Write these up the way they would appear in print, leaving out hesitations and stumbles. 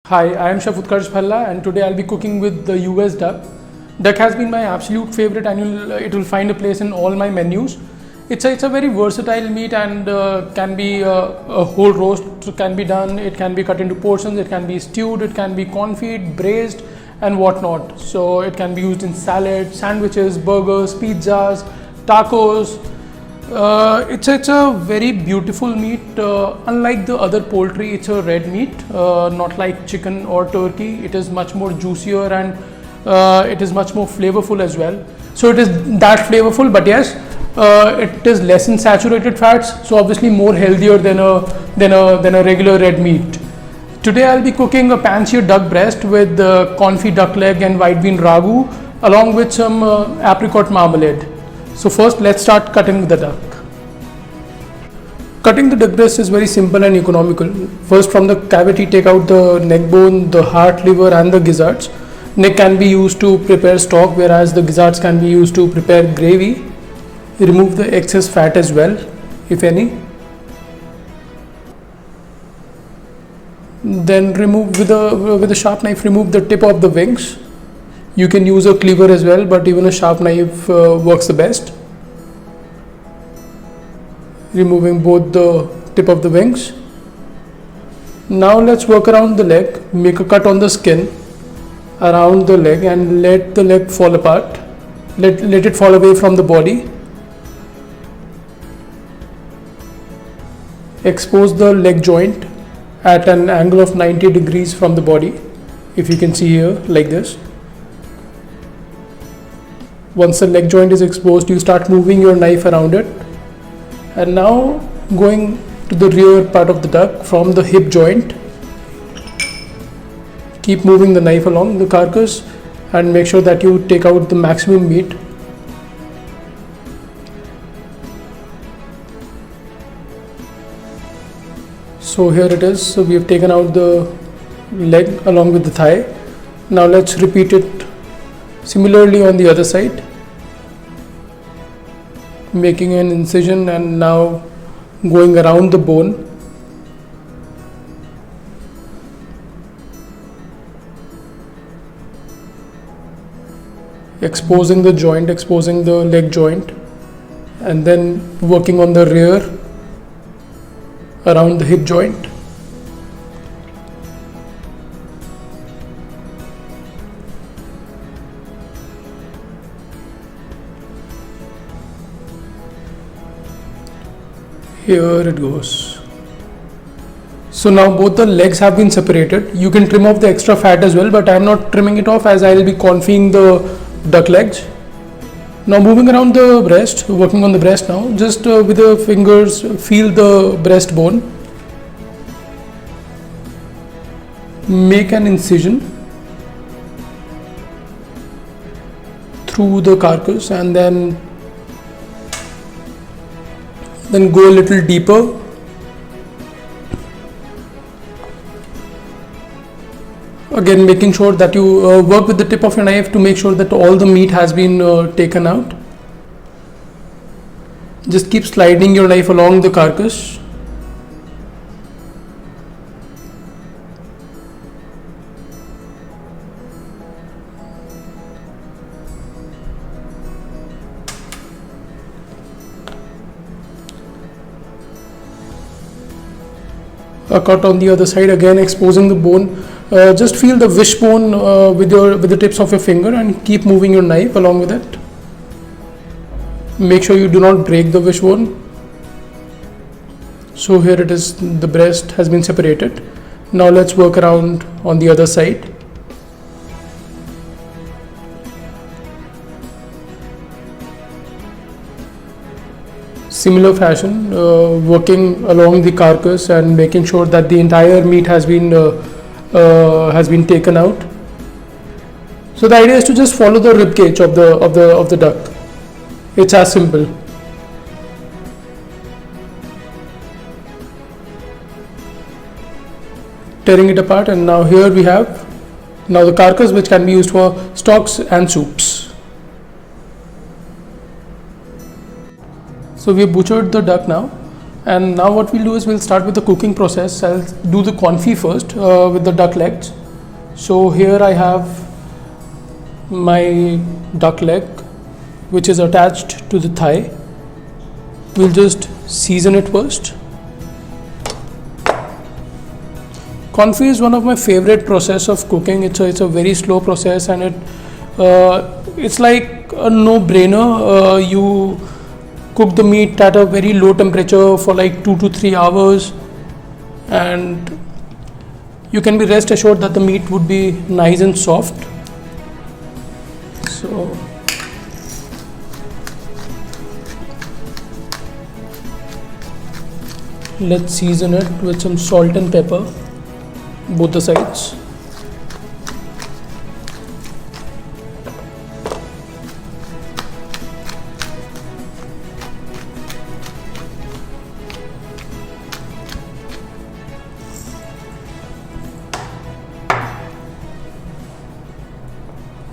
Hi, I am Chef Utkarsh Bhalla and today I'll be cooking with the US duck. Duck has been my absolute favorite and it will find a place in all my menus. It's a very versatile meat and can be a whole roast can be done. It can be cut into portions, it can be stewed, it can be confit, braised and whatnot. So it can be used in salad, sandwiches, burgers, pizzas, tacos. It's a very beautiful meat. Unlike the other poultry, it's a red meat, not like chicken or turkey. It is much more juicier and it is much more flavorful as well. So it is that flavorful, but yes, it is less in saturated fats. So obviously more healthier than a regular red meat. Today I'll be cooking a pan-seared duck breast with confit duck leg and white bean ragu, along with some apricot marmalade. So first let's start cutting the duck. Cutting the duck breast is very simple and economical. First, from the cavity take out the neck bone, the heart, liver and the gizzards. Neck can be used to prepare stock, whereas the gizzards can be used to prepare gravy. Remove the excess fat as well, if any. Then remove with a sharp knife, remove the tip of the wings. You can use a cleaver as well, but even a sharp knife works the best. Removing both the tip of the wings. Now let's work around the leg. Make a cut on the skin around the leg and let the leg fall apart. Let it fall away from the body. Expose the leg joint at an angle of 90 degrees from the body, if you can see here, like this. Once the leg joint is exposed, you start moving your knife around it. And now going to the rear part of the duck from the hip joint. Keep moving the knife along the carcass and make sure that you take out the maximum meat. So here it is. So we have taken out the leg along with the thigh. Now let's repeat it similarly on the other side. Making an incision and now going around the bone. Exposing the joint, exposing the leg joint, and then working on the rear around the hip joint. Here it goes. So now both the legs have been separated. You can trim off the extra fat as well, but I am not trimming it off as I will be confining the duck legs. Now moving around the breast, working on the breast now. Just with the fingers feel the breastbone. Make an incision through the carcass and then go a little deeper. Again, making sure that you work with the tip of your knife to make sure that all the meat has been taken out. Just keep sliding your knife along the carcass. A cut on the other side, again exposing the bone. Just feel the wishbone with the tips of your finger and keep moving your knife along with it. Make sure you do not break the wishbone. So here it is, the breast has been separated. Now let's work around on the other side. Similar fashion, working along the carcass and making sure that the entire meat has been taken out. So the idea is to just follow the rib cage of the duck. It's as simple. Tearing it apart, and now here we have now the carcass, which can be used for stocks and soups. So we butchered the duck now, And now what we'll do is we'll start with the cooking process. I'll do the confit first with the duck legs. So here I have my duck leg which is attached to the thigh. We'll just season it first. Confit is one of my favorite process of cooking. It's a very slow process, and it's like a no-brainer. You cook the meat at a very low temperature for like 2 to 3 hours, and you can be rest assured that the meat would be nice and soft. So let's season it with some salt and pepper, both the sides.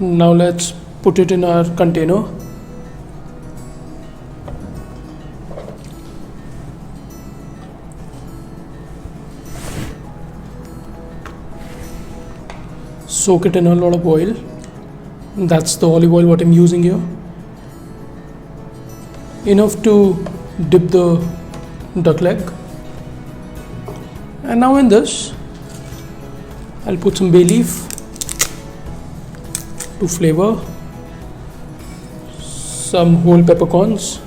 Now let's put it in our container. Soak it in a lot of oil. That's the olive oil what I'm using here. Enough to dip the duck leg. And now in this, I'll put some bay leaf to flavor, some whole peppercorns,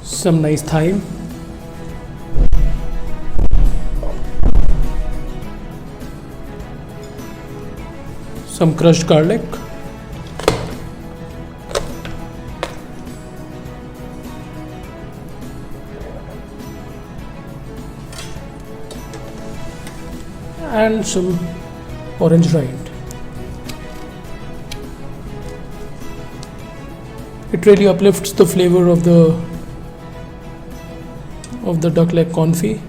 some nice thyme, some crushed garlic, and some orange rind. It really uplifts the flavor of the duck leg confit.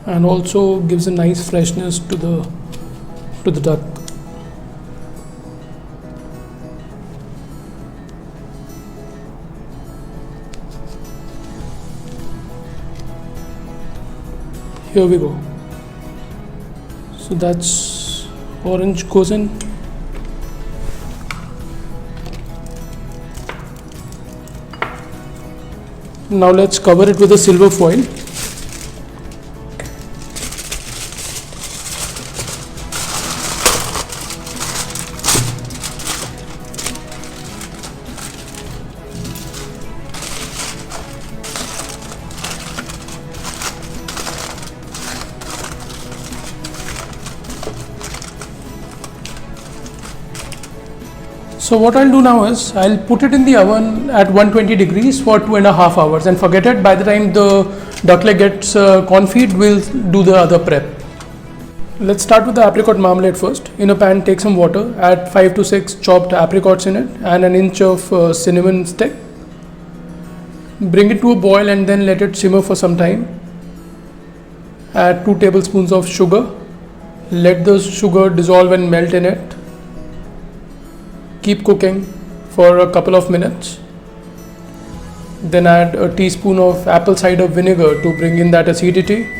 And also gives a nice freshness to the duck. Here we go. So that's orange goes in. Now let's cover it with a silver foil. So what I'll do now is I'll put it in the oven at 120 degrees for 2.5 hours, and forget it. By the time the duck leg gets confit, we'll do the other prep. Let's start with the apricot marmalade first. In a pan, take some water, add 5 to 6 chopped apricots in it and an inch of cinnamon stick. Bring it to a boil and then let it simmer for some time. Add 2 tablespoons of sugar. Let the sugar dissolve and melt in it. Keep cooking for a couple of minutes. Then add a teaspoon of apple cider vinegar to bring in that acidity.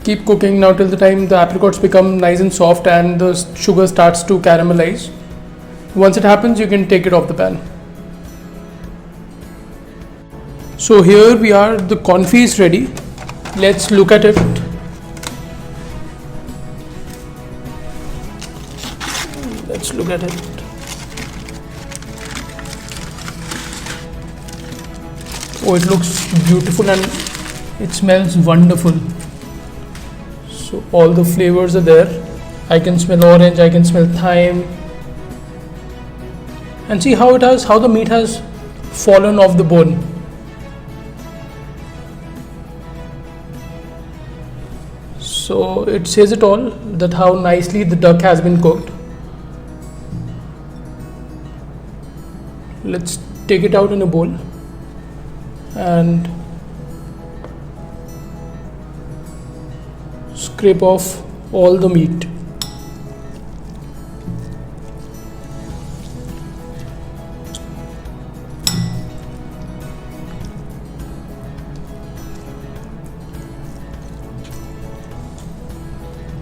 Keep cooking now till the time the apricots become nice and soft and the sugar starts to caramelize. Once it happens, you can take it off the pan. So here we are, the confit is ready. Let's look at it. Let's look at it. Oh, it looks beautiful and it smells wonderful. So all the flavors are there. I can smell orange, I can smell thyme. And see how the meat has fallen off the bone. So it says it all, that how nicely the duck has been cooked. Let's take it out in a bowl and scrape off all the meat.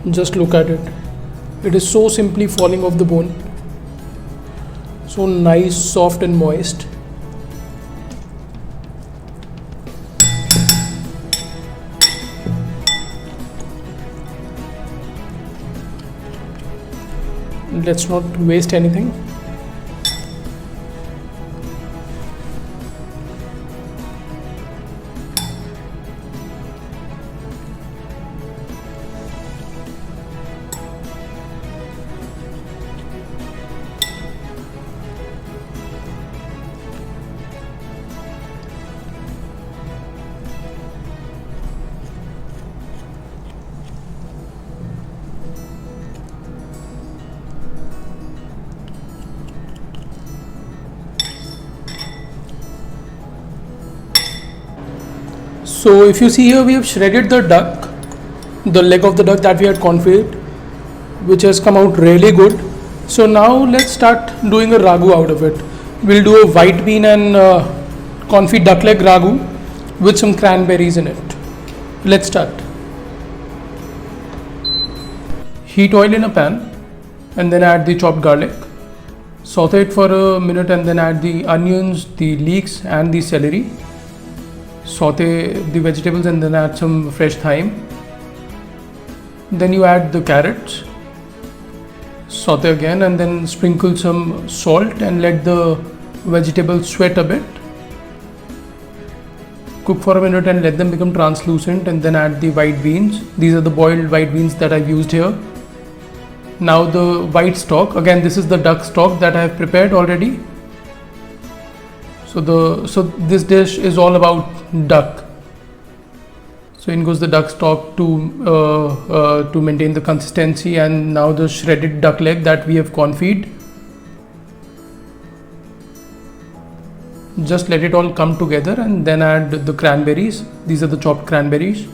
Just look at it. It is so simply falling off the bone. So nice, soft and moist. Let's not waste anything. So if you see here, we have shredded the duck, the leg of the duck that we had confit, which has come out really good. So now let's start doing a ragu out of it. We'll do a white bean and confit duck leg ragu with some cranberries in it. Let's start. Heat oil in a pan and then add the chopped garlic. Saute it for a minute and then add the onions, the leeks and the celery. Saute the vegetables and then add some fresh thyme. Then you add the carrots. Saute again and then sprinkle some salt and let the vegetables sweat a bit. Cook for a minute and let them become translucent and then add the white beans. These are the boiled white beans that I've used here. Now the white stock, again this is the duck stock that I have prepared already. So this dish is all about duck. So in goes the duck stock to maintain the consistency, and now the shredded duck leg that we have confit. Just let it all come together and then add the cranberries. These are the chopped cranberries.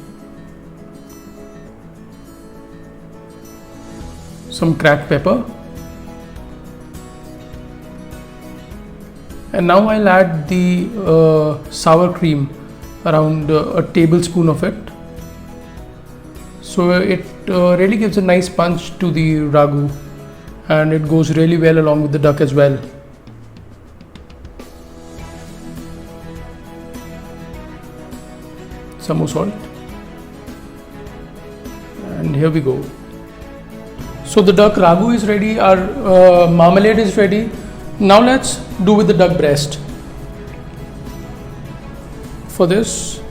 Some cracked pepper. And now I'll add the sour cream, around a tablespoon of it. So it really gives a nice punch to the ragu and it goes really well along with the duck as well. Some more salt. And here we go. So the duck ragu is ready, our marmalade is ready. Now let's do with the duck breast. For this,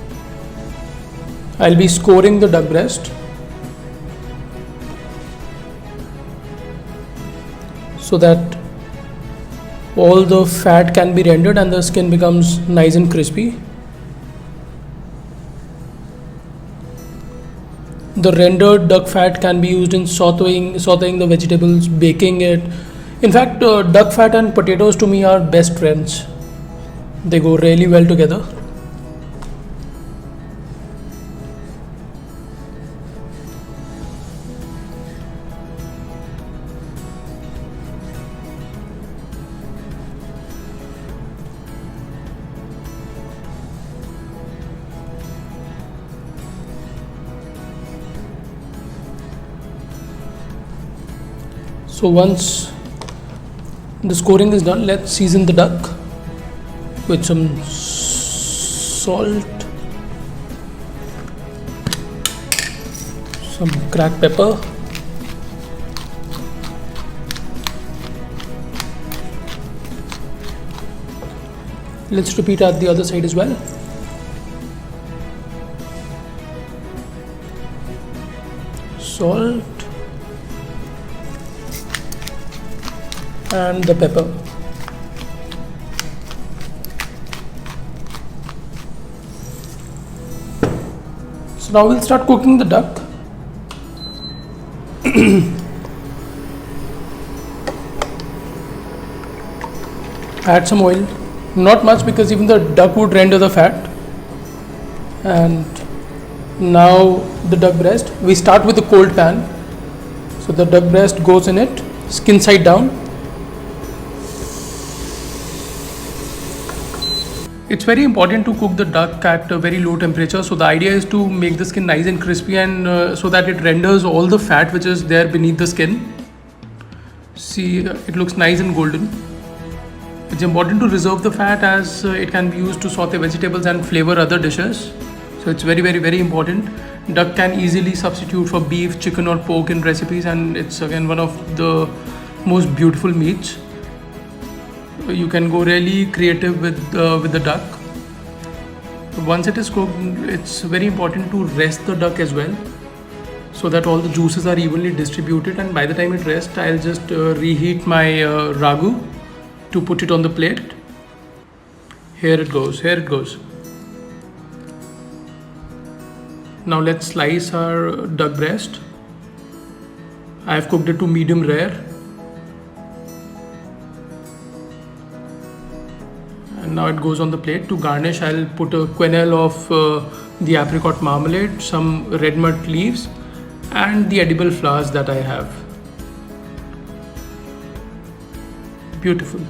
I'll be scoring the duck breast so that all the fat can be rendered and the skin becomes nice and crispy. The rendered duck fat can be used in sauteing the vegetables, baking it. In fact, duck fat and potatoes to me are best friends. They go really well together. So once the scoring is done, let's season the duck with some salt, some cracked pepper, let's repeat at the other side as well. Salt and the pepper. So now we'll start cooking the duck. Add some oil, not much because even the duck would render the fat, and Now the duck breast. We start with the cold pan. So the duck breast goes in it, skin side down. It's very important to cook the duck at a very low temperature. So the idea is to make the skin nice and crispy, and so that it renders all the fat which is there beneath the skin. See, it looks nice and golden. It's important to reserve the fat, as it can be used to saute vegetables and flavor other dishes. So it's very important. Duck can easily substitute for beef, chicken or pork in recipes, and it's again one of the most beautiful meats. You can go really creative with the duck. Once it is cooked, it's very important to rest the duck as well, so that all the juices are evenly distributed. And by the time it rests, I'll just reheat my ragu to put it on the plate. Here it goes. Now let's slice our duck breast. I have cooked it to medium rare. And now it goes on the plate. To garnish, I'll put a quenelle of the apricot marmalade, some red mud leaves, and the edible flowers that I have. Beautiful.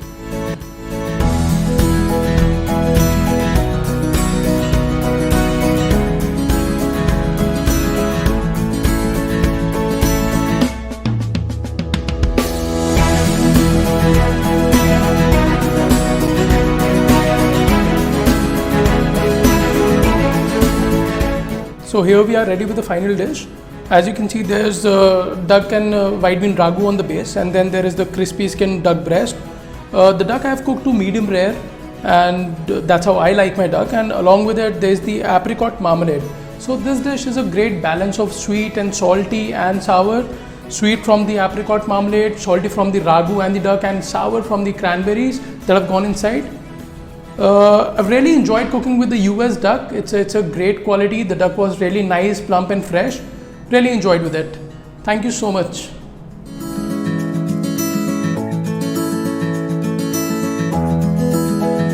So here we are ready with the final dish. As you can see, there's duck and white bean ragu on the base, and then there is the crispy skin duck breast. The duck I have cooked to medium rare, and that's how I like my duck. And along with it, there's the apricot marmalade. So this dish is a great balance of sweet and salty and sour. Sweet from the apricot marmalade, salty from the ragu and the duck, and sour from the cranberries that have gone inside. I've really enjoyed cooking with the US duck. It's a great quality. The duck was really nice, plump and fresh. Really enjoyed with it. Thank you so much.